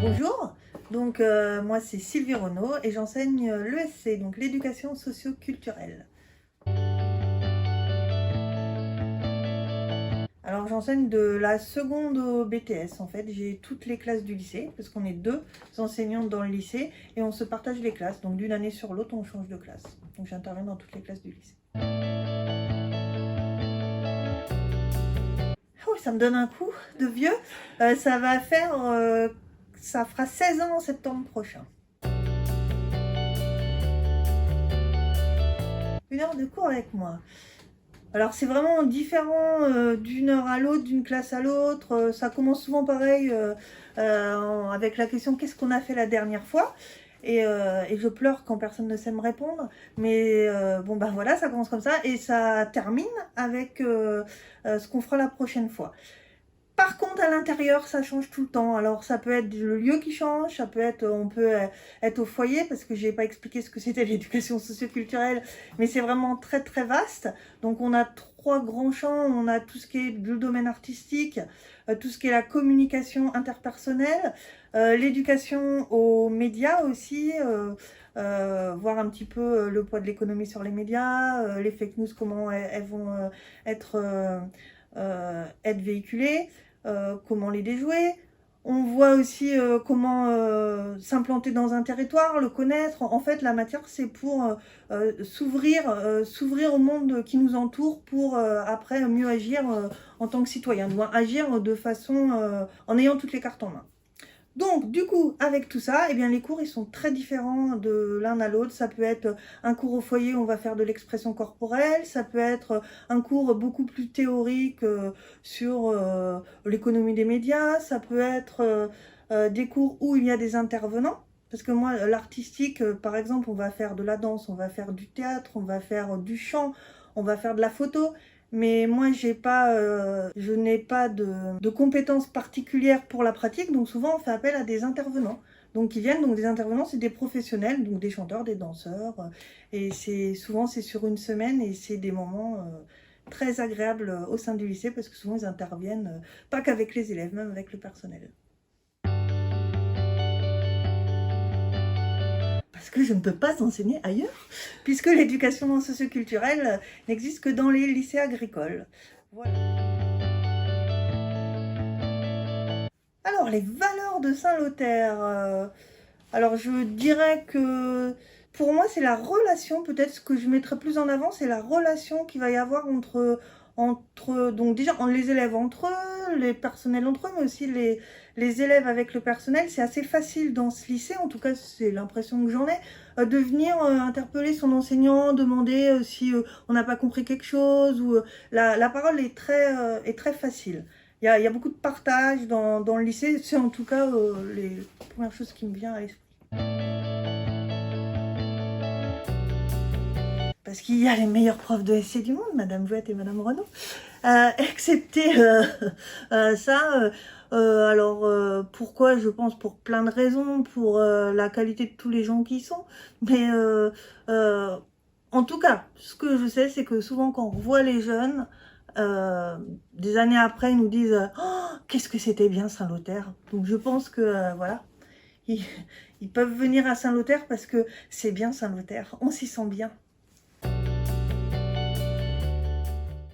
Bonjour, moi c'est Sylvie Renaud et j'enseigne l'ESC, donc l'éducation socio-culturelle. Alors j'enseigne de la seconde au BTS en fait, j'ai toutes les classes du lycée parce qu'on est deux enseignantes dans le lycée et on se partage les classes, donc d'une année sur l'autre on change de classe. Donc j'interviens dans toutes les classes du lycée. Oh, ça me donne un coup de vieux, ça fera 16 ans en septembre prochain. Une heure de cours avec moi. Alors c'est vraiment différent d'une heure à l'autre, d'une classe à l'autre. Ça commence souvent pareil avec la question qu'est-ce qu'on a fait la dernière fois et je pleure quand personne ne sait me répondre. Mais bon ben voilà, ça commence comme ça et ça termine avec ce qu'on fera la prochaine fois. Par contre, à l'intérieur, ça change tout le temps. Alors, ça peut être le lieu qui change, ça peut être, on peut être au foyer, parce que j'ai pas expliqué ce que c'était l'éducation socioculturelle, mais c'est vraiment très très vaste. Donc, on a trois grands champs. On a tout ce qui est le domaine artistique, tout ce qui est la communication interpersonnelle, l'éducation aux médias aussi, voir un petit peu le poids de l'économie sur les médias, les fake news, comment elles vont être véhiculées. Comment les déjouer. On voit aussi comment s'implanter dans un territoire, le connaître. En fait, la matière, c'est pour s'ouvrir au monde qui nous entoure pour après mieux agir en tant que citoyen, agir de façon en ayant toutes les cartes en main. Donc, du coup, avec tout ça, eh bien, les cours, ils sont très différents de l'un à l'autre. Ça peut être un cours au foyer où on va faire de l'expression corporelle. Ça peut être un cours beaucoup plus théorique sur l'économie des médias. Ça peut être des cours où il y a des intervenants. Parce que moi, l'artistique, par exemple, on va faire de la danse, on va faire du théâtre, on va faire du chant, on va faire de la photo. Mais moi, je n'ai pas de compétences particulières pour la pratique, donc souvent on fait appel à des intervenants. Donc ils viennent, donc des intervenants, c'est des professionnels, donc des chanteurs, des danseurs, et souvent c'est sur une semaine et c'est des moments très agréables au sein du lycée parce que souvent ils interviennent pas qu'avec les élèves, même avec le personnel. Parce que je ne peux pas enseigner ailleurs, puisque l'éducation socioculturelle n'existe que dans les lycées agricoles. Voilà. Alors, les valeurs de Saint-Lothaire. Alors, je dirais que pour moi, c'est la relation, peut-être ce que je mettrais plus en avant, c'est la relation qu'il va y avoir donc déjà les élèves entre eux, les personnels entre eux, mais aussi les élèves avec le personnel. C'est assez facile dans ce lycée, en tout cas, c'est l'impression que j'en ai, de venir interpeller son enseignant, demander si on n'a pas compris quelque chose, ou la parole est très facile. Il y a beaucoup de partage dans le lycée, c'est en tout cas les premières choses qui me viennent à l'esprit. Parce qu'il y a les meilleurs profs de SC du monde, Madame Jouette et Madame Renaud. Excepté ça, pourquoi? Je pense pour plein de raisons, pour la qualité de tous les gens qui y sont. Mais en tout cas, ce que je sais, c'est que souvent quand on voit les jeunes, des années après, ils nous disent oh, qu'est-ce que c'était bien Saint-Lothaire. Donc je pense que voilà, ils peuvent venir à Saint-Lothaire parce que c'est bien Saint-Lothaire, on s'y sent bien.